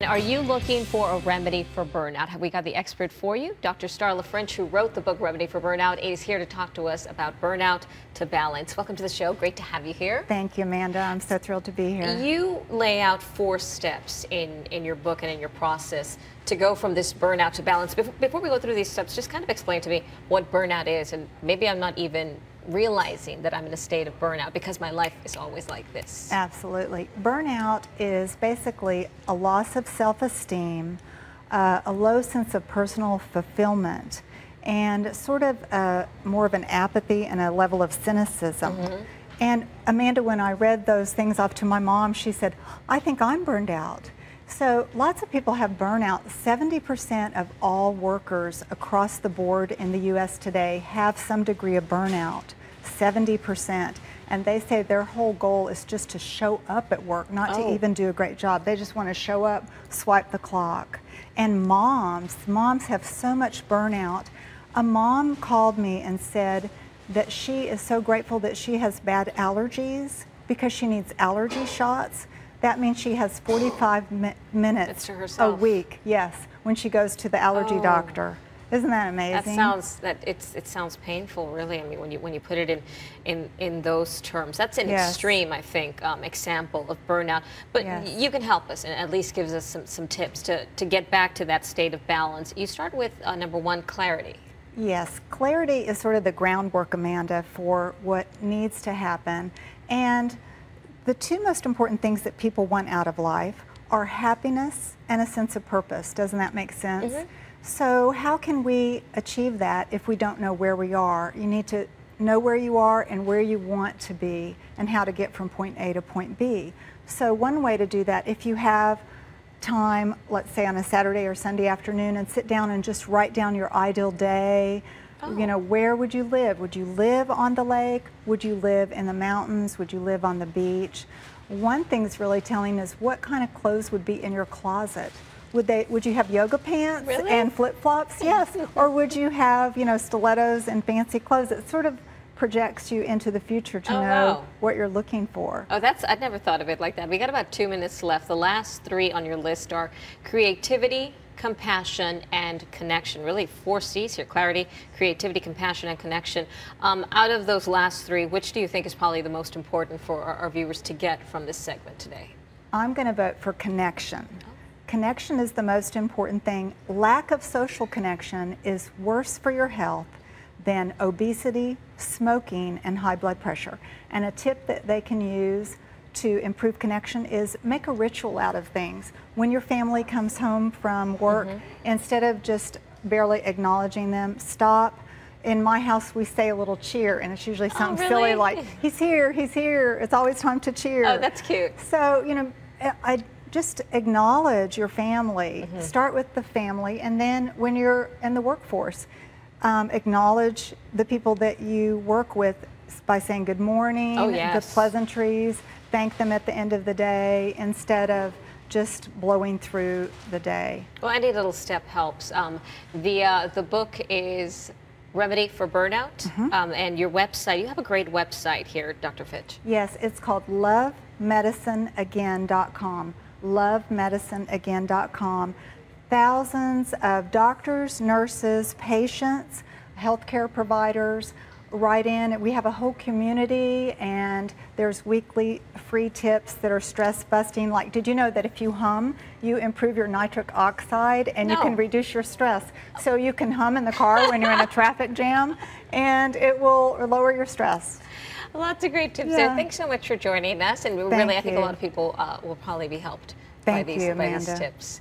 Are you looking for a remedy for burnout? Have we got the expert for you? Dr. Starla, who wrote the book Remedy for Burnout, is here to talk to us about burnout to balance. Welcome to the show. Great to have you here. Thank you, Amanda. I'm so thrilled to be here. You lay out 4 steps in your book and in your process to go from this burnout to balance. Before we go through these steps, just kind of explain to me what burnout is, and maybe I'm not even realizing that I'm in a state of burnout because my life is always like this. Absolutely. Burnout is basically a loss of self-esteem, a low sense of personal fulfillment, and sort of more of an apathy and a level of cynicism. And Amanda, when I read those things off to my mom, she said, I think I'm burned out. So lots of people have burnout. 70% of all workers across the board in the U.S. today have some degree of burnout. 70%. And they say their whole goal is just to show up at work, not to even do a great job. They just want to show up, swipe the clock. And moms have so much burnout. A mom called me and said that she is so grateful that she has bad allergies because she needs allergy shots. That means she has 45 minutes a week, yes, when she goes to the allergy doctor. Isn't that amazing? It sounds painful, really. I mean, when you put it in those terms, that's an extreme, I think, example of burnout. But you can help us and at least gives us some tips to get back to that state of balance. You start with number 1, clarity. Yes, clarity is sort of the groundwork, Amanda, for what needs to happen. And the 2 most important things that people want out of life are happiness and a sense of purpose. Doesn't that make sense? So how can we achieve that if we don't know where we are? You need to know where you are and where you want to be and how to get from point A to point B. So one way to do that, if you have time, let's say on a Saturday or Sunday afternoon, and sit down and just write down your ideal day. You know, where would you live? Would you live on the lake? Would you live in the mountains? Would you live on the beach? One thing that's really telling is what kind of clothes would be in your closet. Would you have yoga pants and flip-flops? Yes. Or would you have, you know, stilettos and fancy clothes? It sort of projects you into the future to know what you're looking for. I'd never thought of it like that. We got about 2 minutes left. The last 3 on your list are creativity, compassion, and connection. Really 4 C's here: clarity, creativity, compassion, and connection. Out of those last 3, which do you think is probably the most important for our viewers to get from this segment today? I'm going to vote for connection. Connection is the most important thing. Lack of social connection is worse for your health than obesity, smoking, and high blood pressure. And a tip that they can use to improve connection is make a ritual out of things. When your family comes home from work, instead of just barely acknowledging them, stop. In my house, we say a little cheer, and it's usually something silly like, he's here, he's here. It's always time to cheer. Oh, that's cute. So, you know, just acknowledge your family. Start with the family, and then when you're in the workforce, acknowledge the people that you work with by saying good morning, the pleasantries, thank them at the end of the day instead of just blowing through the day. Well, any little step helps. The book is Remedy for Burnout, and your website, you have a great website here, Dr. Fitch. Yes, it's called lovemedicineagain.com. lovemedicineagain.com. Thousands of doctors, nurses, patients, healthcare providers write in. We have a whole community, and there's weekly free tips that are stress busting. Like, did you know that if you hum, you improve your nitric oxide and you can reduce your stress? So you can hum in the car when you're in a traffic jam, and it will lower your stress. Lots of great tips there. Thanks so much for joining us, and really, I think a lot of people will probably be helped by these tips.